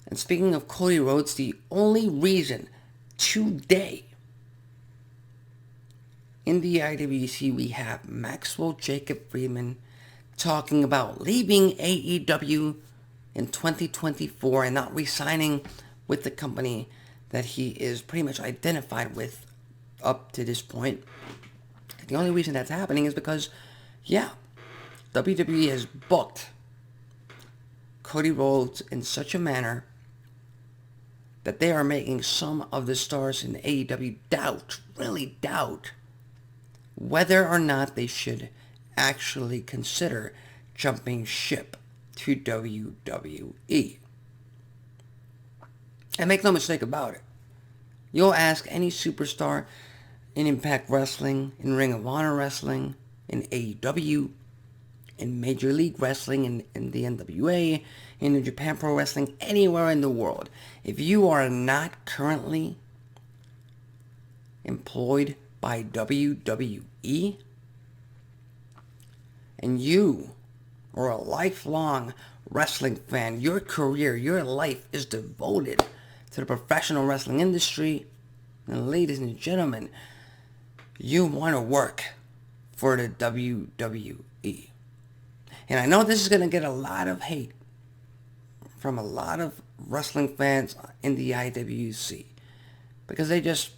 And speaking of Cody Rhodes, the only reason today in the IWC we have Maxwell Jacob Friedman talking about leaving AEW in 2024 and not re-signing with the company that he is pretty much identified with up to this point. The only reason that's happening is because, WWE has booked Cody Rhodes in such a manner that they are making some of the stars in AEW really doubt, whether or not they should actually consider jumping ship to WWE. And make no mistake about it, you'll ask any superstar in Impact Wrestling, in Ring of Honor Wrestling, in AEW, in Major League Wrestling, in the NWA, in New Japan Pro Wrestling, anywhere in the world, if you are not currently employed by WWE, and you are a lifelong wrestling fan, your career, your life is devoted to the professional wrestling industry, and ladies and gentlemen, you want to work for the WWE. And I know this is going to get a lot of hate from a lot of wrestling fans in the IWC, because they just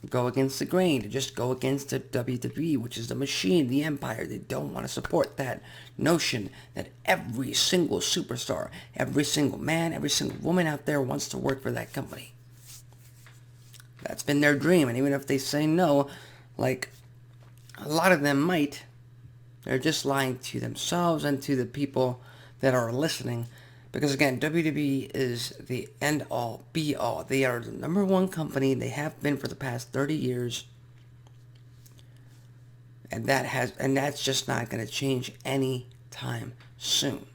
go against the grain. They just go against the WWE, which is the machine, the empire. They don't want to support that notion that every single superstar, every single man, every single woman out there wants to work for that company. That's been their dream, and even if they say no, like a lot of them might, they're just lying to themselves and to the people that are listening. Because again, WWE is the end-all, be-all. They are the number one company. They have been for the past 30 years. And that's just not going to change anytime soon.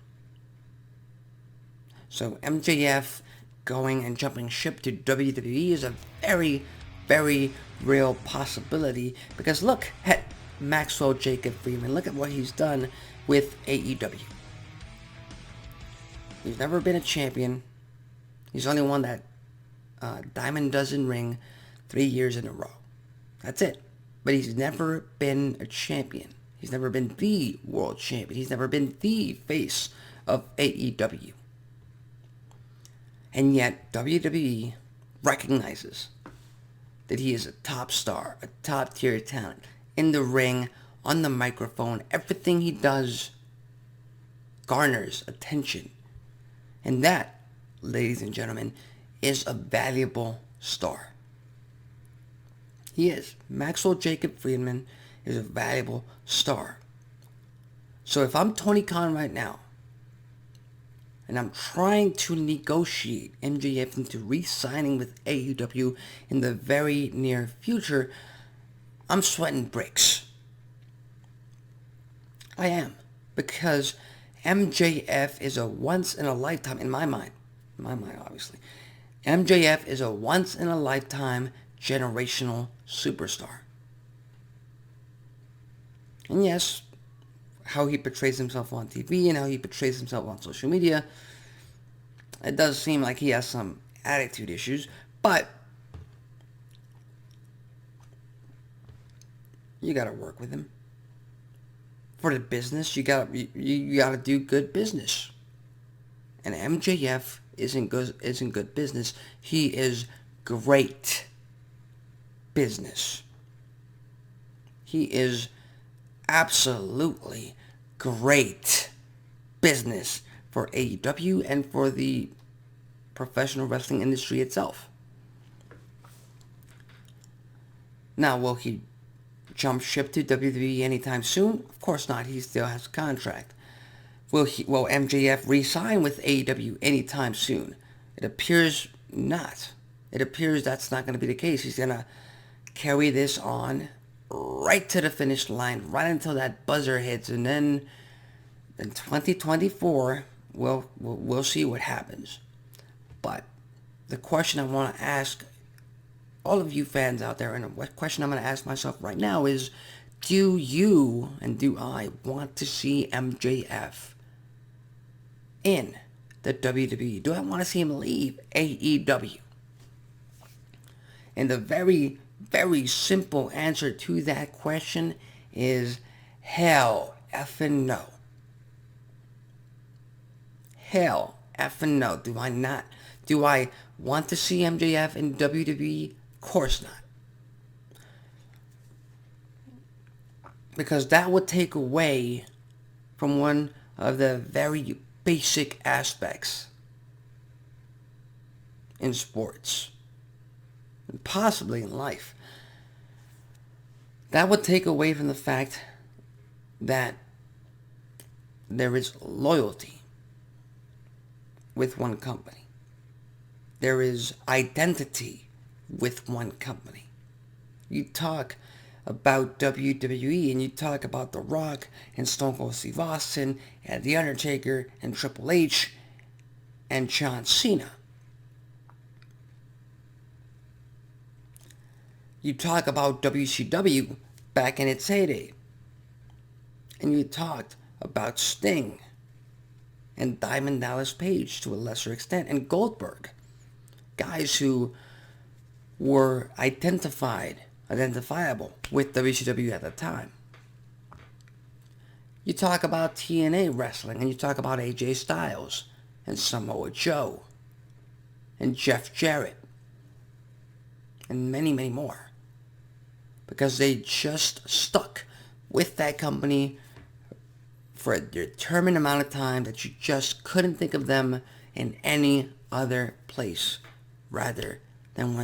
So MJF going and jumping ship to WWE is a very, very real possibility. Because look at Maxwell Jacob Friedman. Look at what he's done with AEW. He's never been a champion. He's only won that Diamond Dozen ring 3 years in a row. That's it. But he's never been a champion. He's never been the world champion. He's never been the face of AEW. And yet, WWE recognizes that he is a top star, a top tier talent. In the ring, on the microphone, everything he does garners attention. And that, ladies and gentlemen, is a valuable star. He is. Maxwell Jacob Friedman is a valuable star. So if I'm Tony Khan right now, and I'm trying to negotiate MJF into re-signing with AEW in the very near future, I'm sweating bricks. I am. Because MJF is a once-in-a-lifetime, in my mind obviously, MJF is a once-in-a-lifetime generational superstar. And yes, how he portrays himself on TV and how he portrays himself on social media, it does seem like he has some attitude issues, but you gotta work with him. For the business, you gotta do good business. And MJF isn't good business. He is great business. He is absolutely great business for AEW and for the professional wrestling industry itself. Now, will he jump ship to WWE anytime soon? Of course not. He still has a contract. Will MJF re-sign with AEW anytime soon? It appears not. It appears that's not going to be the case. He's going to carry this on right to the finish line, right until that buzzer hits, and then in 2024, we'll see what happens. But the question I want to ask all of you fans out there, and what question I'm going to ask myself right now is, do you and do I want to see MJF in the WWE? Do I want to see him leave AEW? And the very, very simple answer to that question is hell effing no. Hell effing no. Do I want to see MJF in WWE? Of course not. Because that would take away from one of the very basic aspects in sports, and possibly in life. That would take away from the fact that there is loyalty with one company. There is identity with one company. You talk about WWE and you talk about The Rock and Stone Cold Steve Austin and The Undertaker and Triple H and John Cena. You talk about WCW back in its heyday. And you talked about Sting and Diamond Dallas Page to a lesser extent and Goldberg. Guys who were identifiable with WCW at the time. You talk about TNA wrestling and you talk about AJ Styles and Samoa Joe and Jeff Jarrett and many, many more. Because they just stuck with that company for a determined amount of time that you just couldn't think of them in any other place rather than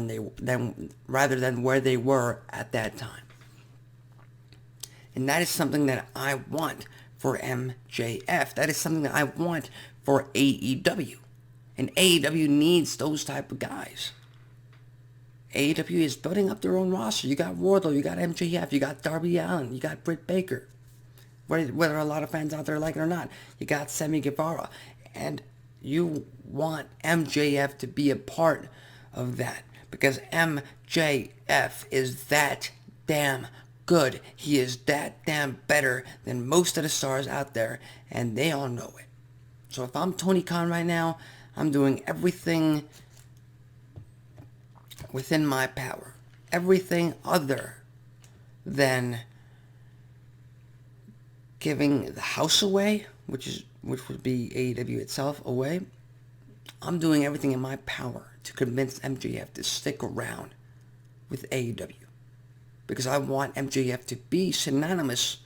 where they were at that time. And that is something that I want for MJF. That is something that I want for AEW. And AEW needs those type of guys. AEW is building up their own roster. You got Wardlow, you got MJF, you got Darby Allin, you got Britt Baker. Whether a lot of fans out there like it or not, you got Sammy Guevara. And you want MJF to be a part of that. Because MJF is that damn good. He is that damn better than most of the stars out there. And they all know it. So if I'm Tony Khan right now, I'm doing everything within my power. Everything other than giving the house away, which would be AEW itself away. I'm doing everything in my power to convince MJF to stick around with AEW. Because I want MJF to be synonymous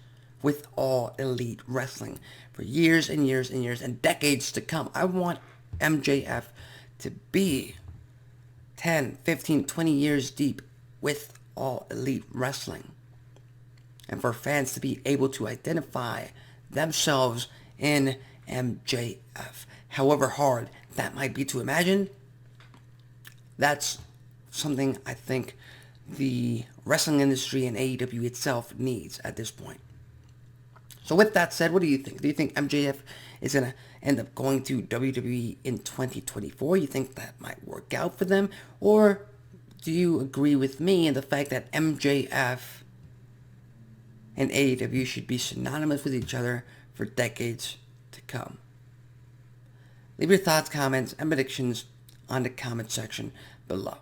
with All Elite Wrestling for years and years and years and decades to come. I want MJF to be 10, 15, 20 years deep with All Elite Wrestling. And for fans to be able to identify themselves in MJF. However hard that might be to imagine, that's something I think the wrestling industry and AEW itself needs at this point. So with that said, what do you think? Do you think MJF is going to end up going to WWE in 2024? You think that might work out for them? Or do you agree with me in the fact that MJF and AEW should be synonymous with each other for decades to come? Leave your thoughts, comments, and predictions on the comment section below.